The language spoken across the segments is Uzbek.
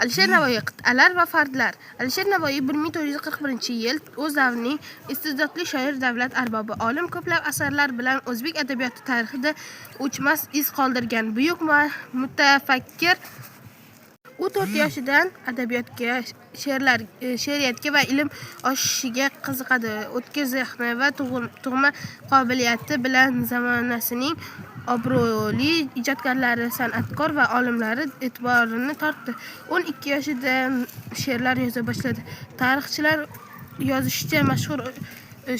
Alisher Navoiy qit'alar va fardlar. Alisher Navoiy 1441-yil o'z davrining iste'dodli shoir, davlat arbobi, olim, ko'plab asarlar bilan o'zbek adabiyoti tarixida o'chmas iz qoldirgan buyuk mutafakkir. U 4 yoshidan adabiyotga, she'riyatga va ilm oshishiga qiziqadi. O'tkir zehni va tug'ma qobiliyati bilan zamonasining obro'li ijodkorlari, san'atkor va olimlari e'tiborini tortdi. 12 yoshida she'rlar yoza boshladi. Tarixchilar yozishicha, mashhur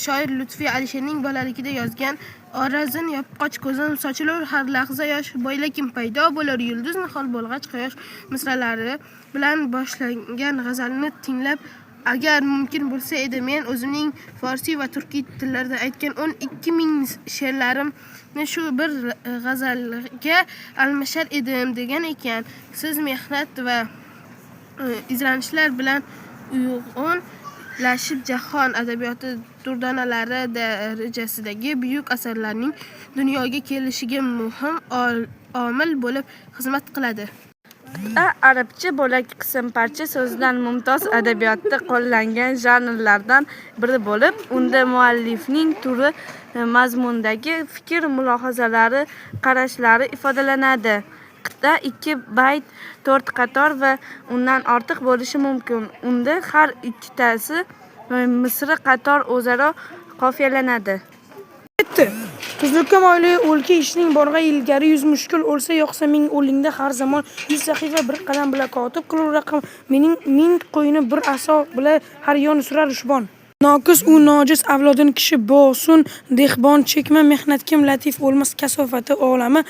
shoir Lutfiy Alisherning bolaligida yozgan "Orazin yopqoch ko'zim sochilur har lahza yosh, bo'ylakim paydo bo'lur yulduz nihol bo'lg'ach quyosh" misralari bilan boshlangan g'azalni tinglab, agar mumkin bo'lsa edi, men o'zimning forsiy va turkiy tillarda aytgan 12 ming she'rlarimni shu bir g'azalga almashar edim degan ekan. Siz mehnat va izlanishlar bilan uyg'unlashib, jahon adabiyoti durdonalari darajasidagi buyuk asarlarning dunyoga kelishiga muhim omil bo'lib xizmat qiladi. Qit'a arabcha bo'lak qism parcha so'zidan mumtoz adabiyotda qo'llangan janrlardan biri bo'lib, unda muallifning turi, mazmundagi fikr, mulohazalari, qarashlari ifodalanadi. Qit'a 2 bayt, 4 qator va undan ortiq bo'lishi mumkin. Unda har ikkitasi misra qator o'zaro qofiyalanadi. Tuzukka moyli o'lka ishning borg'a ilgari 100 mushkul o'lsa yo'qsa ming o'lingda har zamon 100 sahifa bir qalam bilan kotib qilur raqam mening ming qo'yni bir aso bilan har yon surar ushbon. Nokis u nojiz avlodin kishi bo'sun dehbon chekma mehnat kim latif o'lmas kasofati olami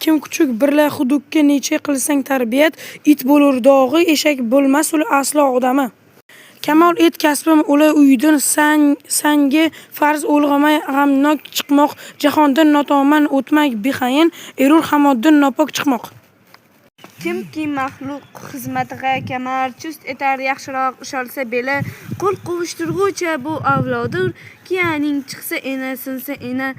kim kuchuk birla hududga necha qilsang tarbiyat it bo'lur dog'i eshak bo'lmas ul aslo odami. Kamol et kasbim o'la uydan sangi farz o'lg'amay g'amnok chiqmoq jahondan notoman o'tmak behayin erur hamoddin nopok chiqmoq. Kimki maxluq xizmatiga kamar chust etar yaxshiroq isholsa beli qo'l qovushtirg'uvchi bu avlodur kiyaning chiqsa ena sinsa ena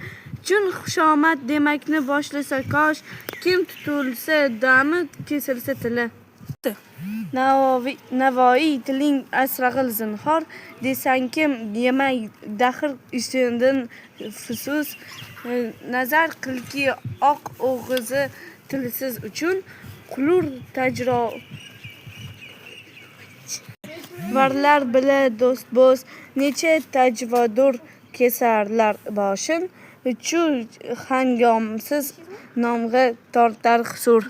chun xushomad demakni boshlasa kosh kim tutilsa dami kesilsa tili. Navoiy tiling asrag'il zinhor desang kim yemay daxil ishidan fusus nazar qilki oq o'g'izi tilsiz uchun qulur varlar bila do'st bo'z necha tajvodur kesarlar boshin chu hangomsiz nomga tortar sur.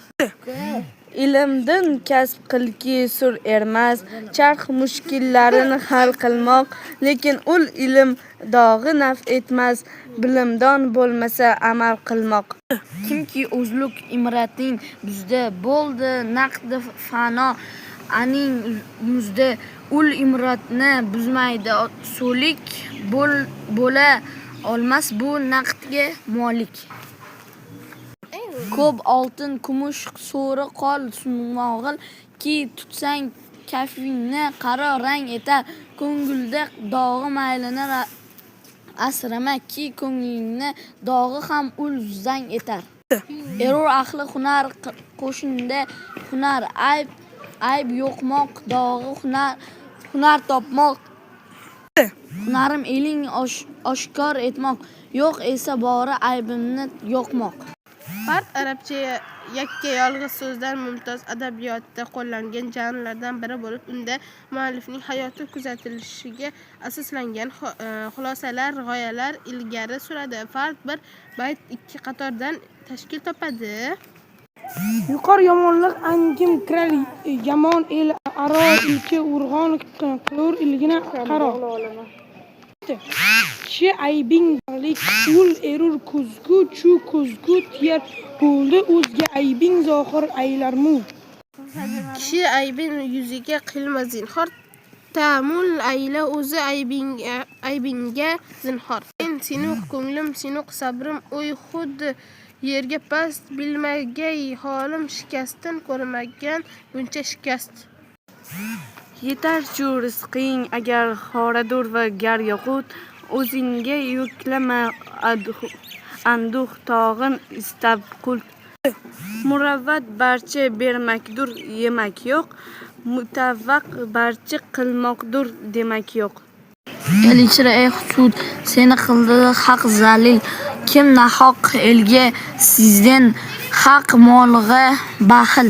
Ilmdan kasb qilki sur ermas charx mushkillarini hal qilmoq lekin ul ilm dog'i naf etmas bilimdon bo'lmasa amal qilmoq. Kimki o'zluk imratin buzda bo'ldi naqd fano aning muzda ul imratni buzmaydi so'lik bo'la olmas bu naqdga molik. Ko'p oltin kumush so'ri qol sunmog'il ki tutsang kafingni qaro rang etar ko'ngilda dog'i maylini asrama ki ko'nglingni dog'i ham ul zang etar. Erur ahli hunar qo'shinda hunar ayb yo'qmoq dog'i hunar topmoq. Hunarim eling oshkor etmoq yo'q esa bori aybimni yo'qmoq. Fard arabcha yakka yolg'iz so'zdan mumtoz adabiyotda qo'llangan janrlardan biri bo'lib, unda muallifning hayoti kuzatilishiga asoslangan xulosalar, g'oyalar ilgari suradi. Fard bir bayt 2 qatordan tashkil topadi. Yuqor yomonlik angim kirar yomon el aro ilki urg'on qilur ilgina qaro. Kishi aybinglik ul erur ko'zgu chu ko'zgu tiyar bo'ldi o'zga aybing zohir aylarmu. Kishi aybin yuziga qilma zinhor ta'mul ayla o'zi aybinga zinhor. Men sinuq ko'nglim sinuq sabrim o'y xud yerga past bilmagay holim shikastin ko'rmagan buncha shikast. Yetar shu rizqing agar xoradur va gar yoqut o'zingga yuklama anduh tog'in istab qult. Muravvat barcha bermakdur yemak yo'q mutavvaq barcha qilmoqdur demak yo'q. El ichra ey husud, seni qildi haq zalil. Kim nahoq elga sizdan haq molg'a baxil.